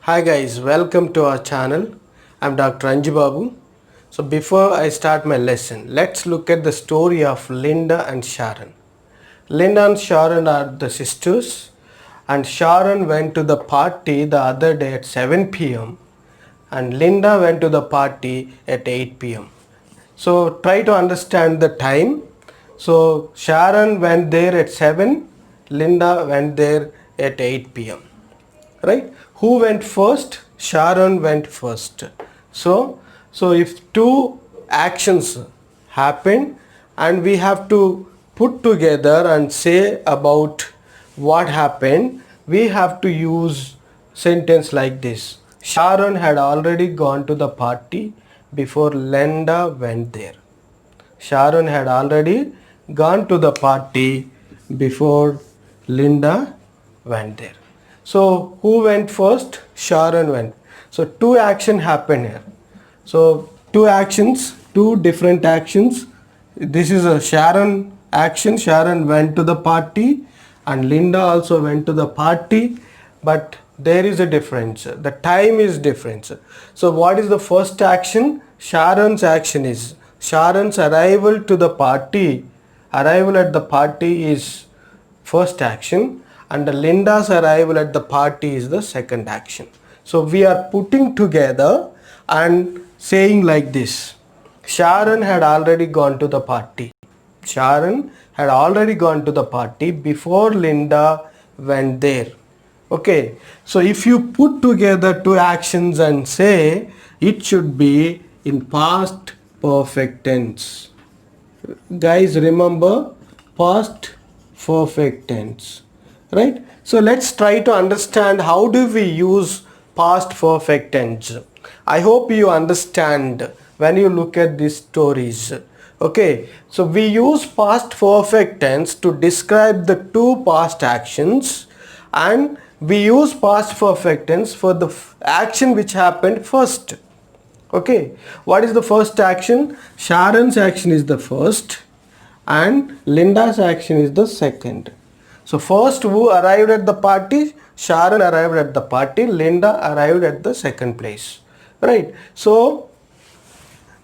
Hi guys, welcome to our channel. I'm Dr. Anjibabu. So before I start my lesson, let's look at the story of Linda and Sharon. Linda and Sharon are the sisters, and Sharon went to the party the other day at 7 p.m. and Linda went to the party at 8 p.m. So try to understand the time. So Sharon went there at 7, Linda went there at 8 p.m. Right? Who went first? Sharon went first. So if two actions happen and we have to put together and say about what happened, we have to use sentence like this. Sharon had already gone to the party before Linda went there. Sharon had already gone to the party before Linda went there. So who went first? Sharon went. So two action happened here. So two actions, two different actions. This is a Sharon action. Sharon went to the party and Linda also went to the party, but there is a difference. The time is different. So what is the first action? Sharon's action is Sharon's arrival to the party. Arrival at the party is first action and Linda's arrival at the party is the second action. So we are putting together and saying like this. Sharon had already gone to the party. Sharon had already gone to the party before Linda went there. Okay, so if you put together two actions and say it should be in past perfect tense. Guys, remember past perfect tense, right? So let's try to understand how do we use past perfect tense. I hope you understand when you look at these stories. Okay, so we use past perfect tense to describe the two past actions, and we use past perfect tense for the action which happened first. Okay, what is the first action? Sharon's action is the first and Linda's action is the second. So first who arrived at the party? Sharon arrived at the party, Linda arrived at the second place. Right. So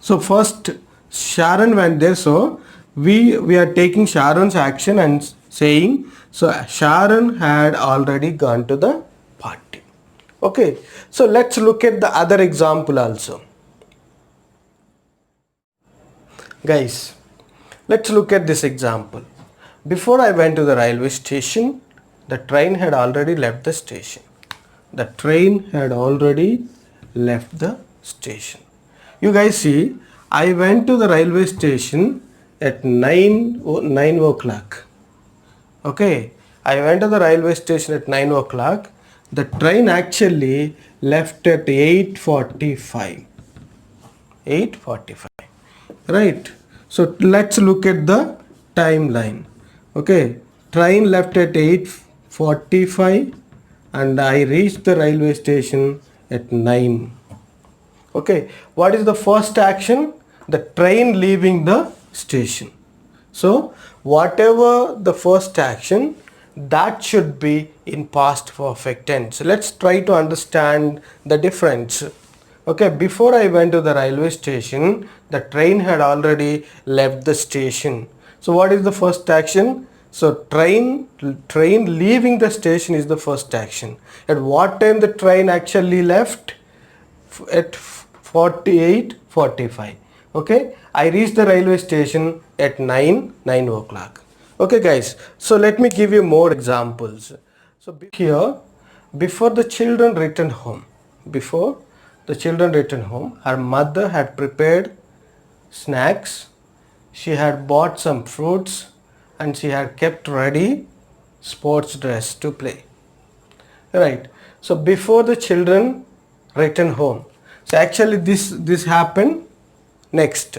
first Sharon went there. So we are taking Sharon's action and saying, so Sharon had already gone to the party. Okay. So let's look at the other example also. Guys, let's look at this example. Before I went to the railway station, the train had already left the station. The train had already left the station. You guys see, I went to the railway station at 9 o'clock. Okay, I went to the railway station at 9 o'clock. The train actually left at 8:45. 8:45. Right. So let's look at the timeline. Okay, train left at 8:45 and I reached the railway station at 9. Okay, what is the first action? The train leaving the station. So whatever the first action, that should be in past perfect tense. Let's try to understand the difference. Okay, before I went to the railway station, the train had already left the station. So what is the first action? So train leaving the station is the first action. At what time the train actually left? At 48:45. Okay, I reached the railway station at 9 o'clock. Okay guys, so let me give you more examples. So here, before the children returned home, her mother had prepared snacks, she had bought some fruits, and she had kept ready sports dress to play. Right. So before the children returned home. So actually this happened next.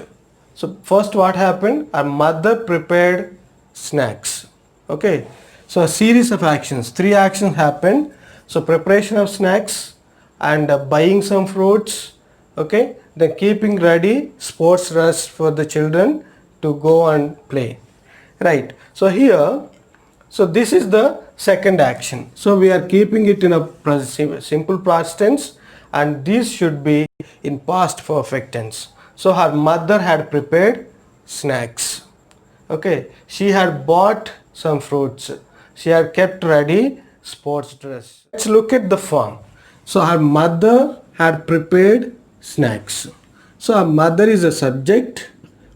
So first what happened? Our mother prepared snacks. Okay. So a series of actions. Three actions happened. So preparation of snacks and buying some fruits. Okay. Then keeping ready sports dress for the children to go and play. Right. So here So this is the second action. So we are keeping it in a simple past tense, and this should be in past perfect tense. So her mother had prepared snacks. Okay, she had bought some fruits. She had kept ready sports dress. Let's look at the form. So her mother had prepared snacks. So her mother is a subject,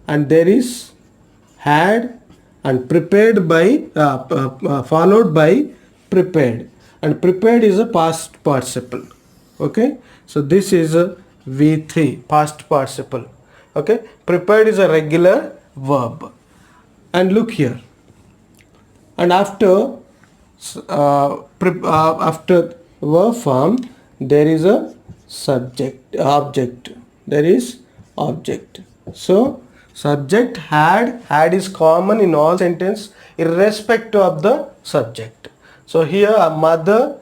and there is had and prepared by followed by prepared, and prepared is a past participle. Okay, so this is a V3 past participle. Okay, prepared is a regular verb. And look here, and after verb form there is a subject object, there is object. So subject had is common in all sentence irrespective of the subject. So here a mother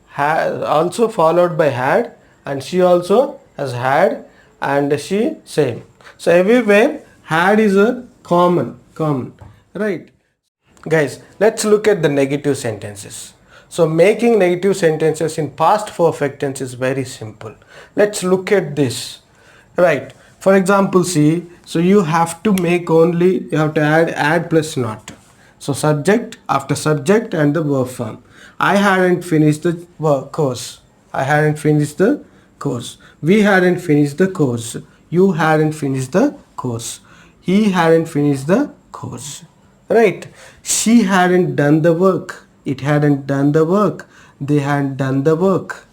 had also followed by had, and she also has had, and she same. So everywhere had is a common, right? Guys, let's look at the negative sentences. So making negative sentences in past perfect tense is very simple. Let's look at this. Right. For example, see, so you have to add plus not. So subject after subject and the verb form. I hadn't finished the course. I hadn't finished the course. We hadn't finished the course. You hadn't finished the course. He hadn't finished the course. Right? She hadn't done the work. It hadn't done the work. They hadn't done the work.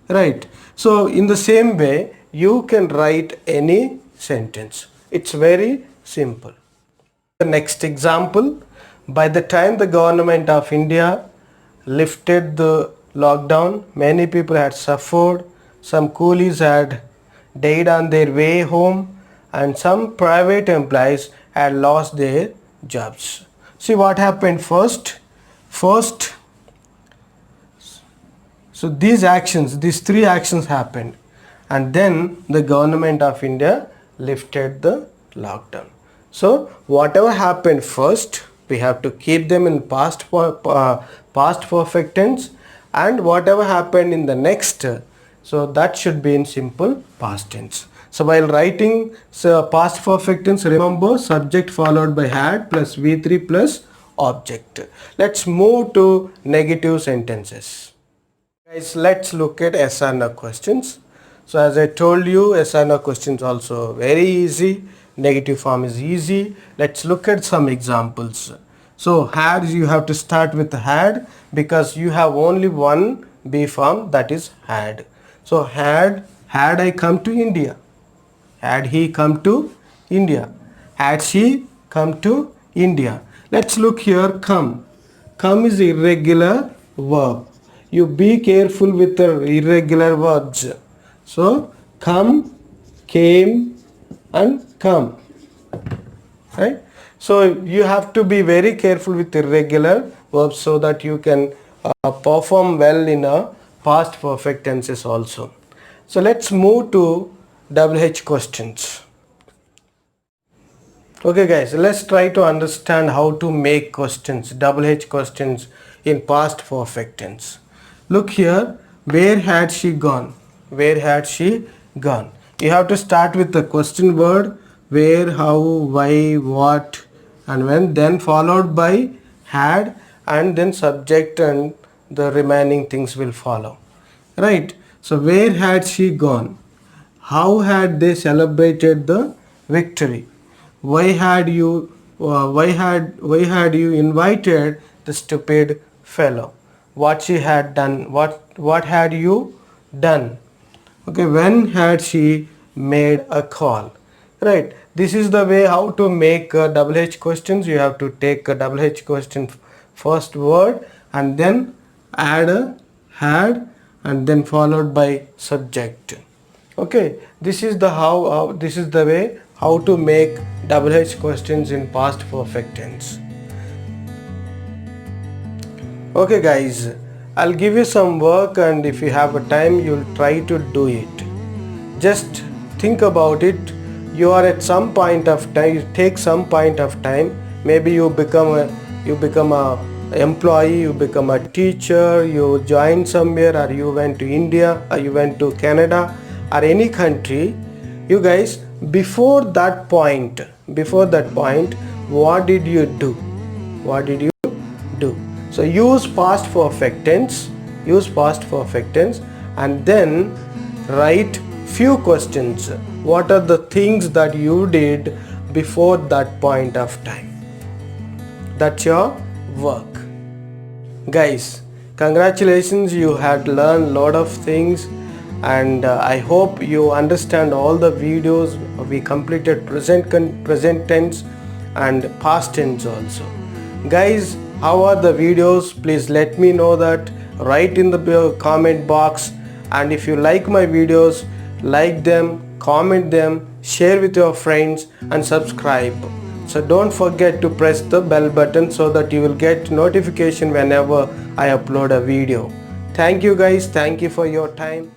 Right? So in the same way, you can write any sentence. It's very simple. The next example, by the time the government of India lifted the lockdown, many people had suffered, some coolies had died on their way home, and some private employees had lost their jobs. See what happened first. So these three actions happened, and then the government of India lifted the lockdown. So whatever happened first, we have to keep them in past perfect tense, and whatever happened in the next, so that should be in simple past tense. So while writing past perfect tense, remember subject followed by had plus V3 plus object. Let's move to negative sentences. Guys, let's look at yes or no questions. So as I told you, yes or no questions also very easy. Negative form is easy. Let's look at some examples. So had, you have to start with had because you have only one B form, that is had. So had I come to India. Had he come to India? Had she come to India? Let's look here. Come. Come is irregular verb. You be careful with the irregular verbs. So come, came, and come. Right? So you have to be very careful with irregular verbs so that you can perform well in a past perfect tenses also. So let's move to WH questions. Okay guys, let's try to understand how to make questions, WH questions in past perfect tense. Look here, where had she gone? Where had she gone? You have to start with the question word, where, how, why, what, and when, then followed by had, and then subject, and the remaining things will follow. Right? So where had she gone? How had they celebrated the victory? Why had you invited the stupid fellow? What she had done? What had you done? Okay, when had she made a call? Right. This is the way how to make WH questions. You have to take a WH question first word and then add a had and then followed by subject. Okay, this is the way how to make WH questions in past perfect tense. Okay guys, I'll give you some work, and if you have a time you'll try to do it. Just think about it. You are at some point of time, you take some point of time, maybe you become a employee, you become a teacher, you join somewhere, or you went to India, or you went to Canada, or any country, you guys, before that point, what did you do? What did you do? So use past perfect tense, and then write few questions. What are the things that you did before that point of time? That's your work. Guys, congratulations, you had learned lot of things, and I hope you understand all the videos. We completed present tense and past tense also. Guys, how are the videos? Please let me know that. Write in the comment box, and if you like my videos, like them, comment them, share with your friends, and subscribe. So don't forget to press the bell button so that you will get notification whenever I upload a video. Thank you guys. Thank you for your time.